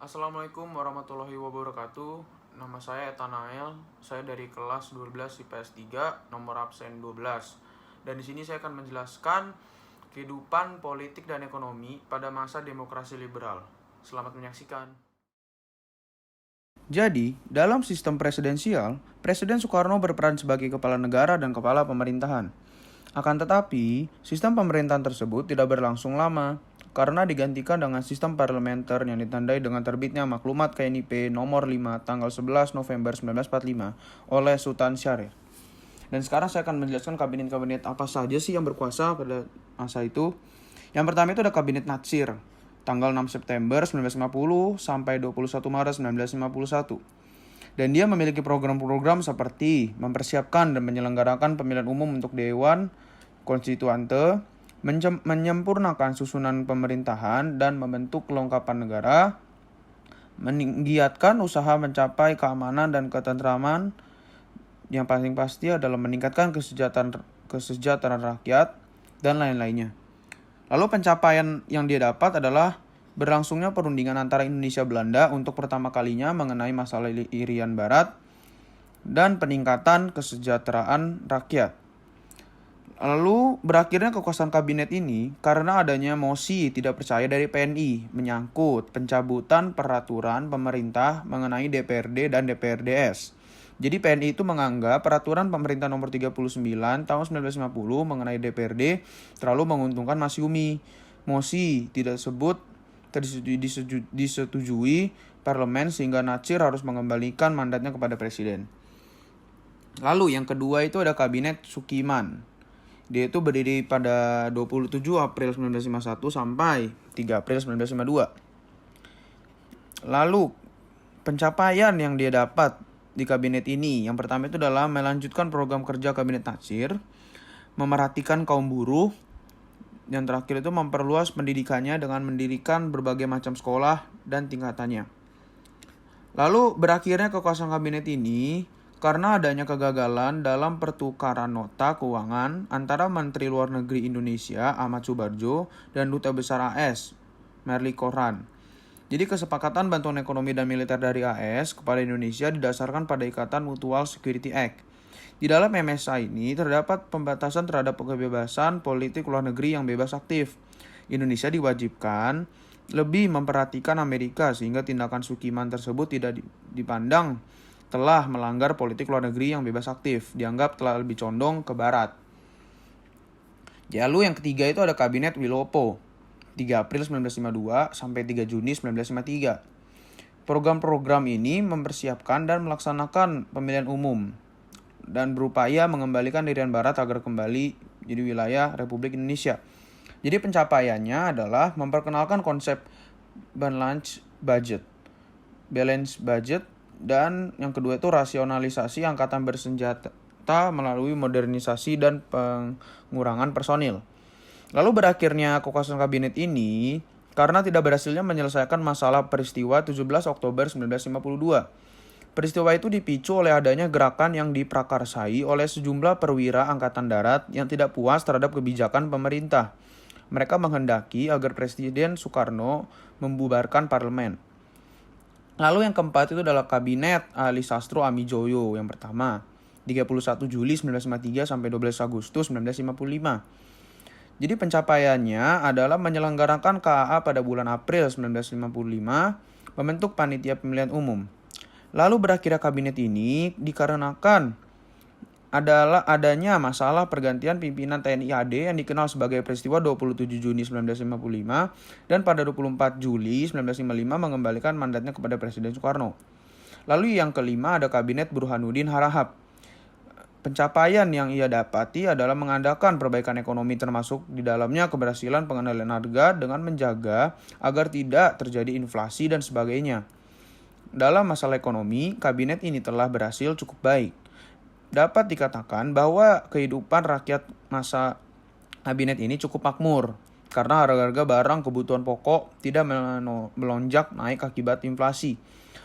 Assalamualaikum warahmatullahi wabarakatuh. Nama saya Etanael. Saya dari kelas 12 IPS 3, nomor absen 12. Dan di sini saya akan menjelaskan kehidupan politik dan ekonomi pada masa demokrasi liberal. Selamat menyaksikan. Jadi, dalam sistem presidensial, Presiden Soekarno berperan sebagai kepala negara dan kepala pemerintahan. Akan tetapi, sistem pemerintahan tersebut tidak berlangsung lama karena digantikan dengan sistem parlementer yang ditandai dengan terbitnya Maklumat KNIP nomor 5 tanggal 11 November 1945 oleh Sultan Syahrir. Dan sekarang saya akan menjelaskan kabinet-kabinet apa saja sih yang berkuasa pada masa itu. Yang pertama itu ada Kabinet Natsir, tanggal 6 September 1950 sampai 21 Maret 1951. Dan dia memiliki program-program seperti mempersiapkan dan menyelenggarakan pemilihan umum untuk Dewan Konstituante, menyempurnakan susunan pemerintahan dan membentuk kelengkapan negara, menggiatkan usaha mencapai keamanan dan ketentraman, yang paling pasti adalah meningkatkan kesejahteraan rakyat, dan lain-lainnya. Lalu pencapaian yang dia dapat adalah berlangsungnya perundingan antara Indonesia Belanda untuk pertama kalinya mengenai masalah Irian Barat dan peningkatan kesejahteraan rakyat. Lalu berakhirnya kekuasaan kabinet ini karena adanya mosi tidak percaya dari PNI menyangkut pencabutan peraturan pemerintah mengenai DPRD dan DPRDS. Jadi PNI itu menganggap peraturan pemerintah nomor 39 tahun 1950 mengenai DPRD terlalu menguntungkan Masyumi. Mosi tidak disetujui parlemen sehingga Natsir harus mengembalikan mandatnya kepada presiden. Lalu yang kedua itu ada Kabinet Sukiman. Dia itu berdiri pada 27 April 1951 sampai 3 April 1952. Lalu pencapaian yang dia dapat di kabinet ini, yang pertama itu adalah melanjutkan program kerja Kabinet Natsir, memerhatikan kaum buruh, yang terakhir itu memperluas pendidikannya dengan mendirikan berbagai macam sekolah dan tingkatannya. Lalu berakhirnya kekuasaan kabinet ini karena adanya kegagalan dalam pertukaran nota keuangan antara Menteri Luar Negeri Indonesia Ahmad Subarjo dan Duta Besar AS Merly Koran. Jadi kesepakatan bantuan ekonomi dan militer dari AS kepada Indonesia didasarkan pada Ikatan Mutual Security Act. Di dalam MSA ini terdapat pembatasan terhadap kebebasan politik luar negeri yang bebas aktif. Indonesia diwajibkan lebih memperhatikan Amerika sehingga tindakan Sukiman tersebut tidak dipandang telah melanggar politik luar negeri yang bebas aktif, dianggap telah lebih condong ke barat. Lalu yang ketiga itu ada Kabinet Wilopo, 3 April 1952 sampai 3 Juni 1953. Program-program ini mempersiapkan dan melaksanakan pemilihan umum dan berupaya mengembalikan Irian Barat agar kembali jadi wilayah Republik Indonesia. Jadi pencapaiannya adalah memperkenalkan konsep balance budget, dan yang kedua itu rasionalisasi angkatan bersenjata melalui modernisasi dan pengurangan personil. Lalu berakhirnya kekuasaan kabinet ini karena tidak berhasilnya menyelesaikan masalah peristiwa 17 Oktober 1952. Peristiwa itu dipicu oleh adanya gerakan yang diprakarsai oleh sejumlah perwira angkatan darat yang tidak puas terhadap kebijakan pemerintah. Mereka menghendaki agar Presiden Soekarno membubarkan parlemen. Lalu yang keempat itu adalah Kabinet Ali Sastro Amijoyo yang pertama, 31 Juli 1953 sampai 12 Agustus 1955. Jadi pencapaiannya adalah menyelenggarakan KAA pada bulan April 1955, membentuk panitia pemilihan umum. Lalu berakhirnya kabinet ini dikarenakan adalah adanya masalah pergantian pimpinan TNI AD yang dikenal sebagai peristiwa 27 Juni 1955 dan pada 24 Juli 1955 mengembalikan mandatnya kepada Presiden Soekarno. Lalu yang kelima ada Kabinet Burhanuddin Harahap. Pencapaian yang ia dapati adalah mengadakan perbaikan ekonomi termasuk di dalamnya keberhasilan pengendalian harga dengan menjaga agar tidak terjadi inflasi dan sebagainya. Dalam masalah ekonomi, kabinet ini telah berhasil cukup baik. Dapat dikatakan bahwa kehidupan rakyat masa kabinet ini cukup makmur karena harga-harga barang kebutuhan pokok tidak melonjak naik akibat inflasi.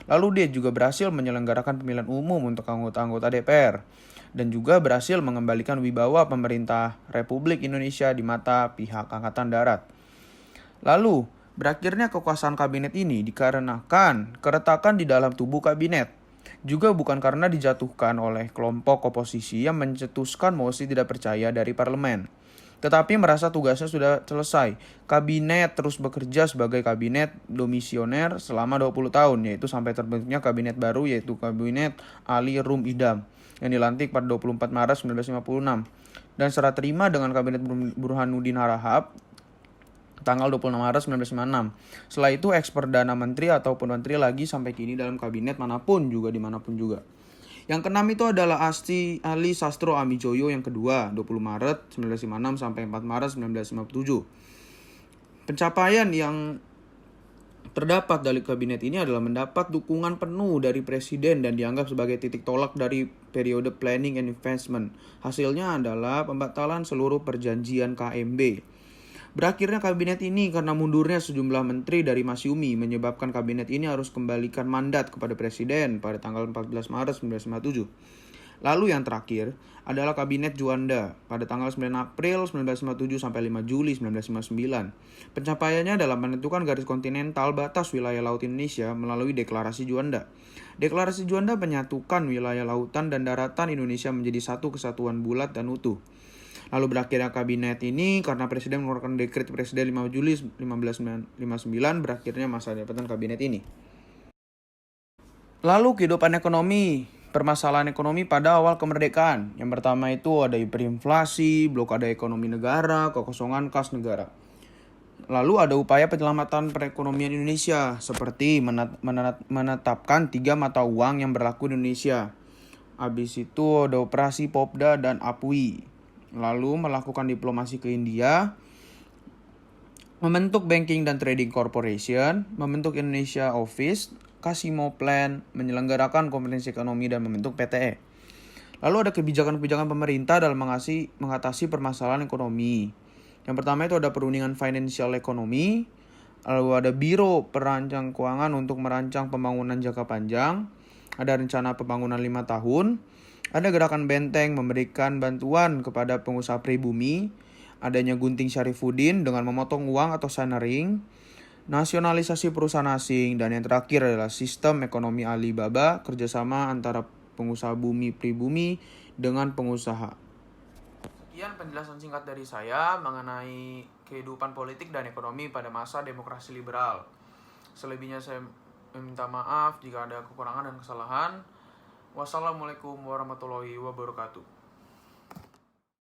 Lalu dia juga berhasil menyelenggarakan pemilihan umum untuk anggota-anggota DPR dan juga berhasil mengembalikan wibawa pemerintah Republik Indonesia di mata pihak Angkatan Darat. Lalu Berakhirnya kekuasaan kabinet ini dikarenakan keretakan di dalam tubuh kabinet. Juga bukan karena dijatuhkan oleh kelompok oposisi yang mencetuskan mosi tidak percaya dari parlemen. Tetapi merasa tugasnya sudah selesai. Kabinet terus bekerja sebagai kabinet domisioner selama 20 tahun, yaitu sampai terbentuknya kabinet baru, yaitu Kabinet Ali Rum Idam, yang dilantik pada 24 Maret 1956. Dan serah terima dengan Kabinet Burhanuddin Harahap tanggal 26 Maret 1956. Setelah itu eks-perdana menteri ataupun menteri lagi sampai kini dalam kabinet manapun juga dimanapun juga. Yang keenam itu adalah Ali Sastro Amijoyo yang kedua, 20 Maret 1956 sampai 4 Maret 1957. Pencapaian yang terdapat dari kabinet ini adalah mendapat dukungan penuh dari presiden dan dianggap sebagai titik tolak dari periode planning and investment. Hasilnya adalah pembatalan seluruh perjanjian KMB. Berakhirnya kabinet ini karena mundurnya sejumlah menteri dari Masyumi menyebabkan kabinet ini harus kembalikan mandat kepada presiden pada tanggal 14 Maret 1957. Lalu yang terakhir adalah kabinet Juanda pada tanggal 9 April 1957 sampai 5 Juli 1959. Pencapaiannya adalah menentukan garis kontinental batas wilayah laut Indonesia melalui Deklarasi Juanda. Deklarasi Juanda menyatukan wilayah lautan dan daratan Indonesia menjadi satu kesatuan bulat dan utuh. Lalu berakhirnya kabinet ini karena presiden mengeluarkan dekret presiden 5 Juli 1559 berakhirnya masa jabatan kabinet ini. Lalu kehidupan ekonomi, permasalahan ekonomi pada awal kemerdekaan. Yang pertama itu ada hiperinflasi, blokade ekonomi negara, kekosongan kas negara. Lalu ada upaya penyelamatan perekonomian Indonesia seperti menetapkan 3 mata uang yang berlaku di Indonesia. Habis itu ada operasi Popda dan APWI. Lalu melakukan diplomasi ke India, membentuk Banking dan Trading Corporation, membentuk Indonesia Office, Kasimo Plan, menyelenggarakan konferensi ekonomi dan membentuk PTE. Lalu ada kebijakan-kebijakan pemerintah dalam mengatasi permasalahan ekonomi. Yang pertama itu ada perundingan financial ekonomi, lalu ada Biro Perancang Keuangan untuk merancang pembangunan jangka panjang, ada rencana pembangunan 5 tahun, ada gerakan benteng memberikan bantuan kepada pengusaha pribumi, adanya gunting Syarifuddin dengan memotong uang atau sanering, nasionalisasi perusahaan asing, dan yang terakhir adalah sistem ekonomi Alibaba, kerjasama antara pengusaha bumi pribumi dengan pengusaha. Sekian penjelasan singkat dari saya mengenai kehidupan politik dan ekonomi pada masa demokrasi liberal. Selebihnya saya meminta maaf jika ada kekurangan dan kesalahan. Wassalamualaikum warahmatullahi wabarakatuh.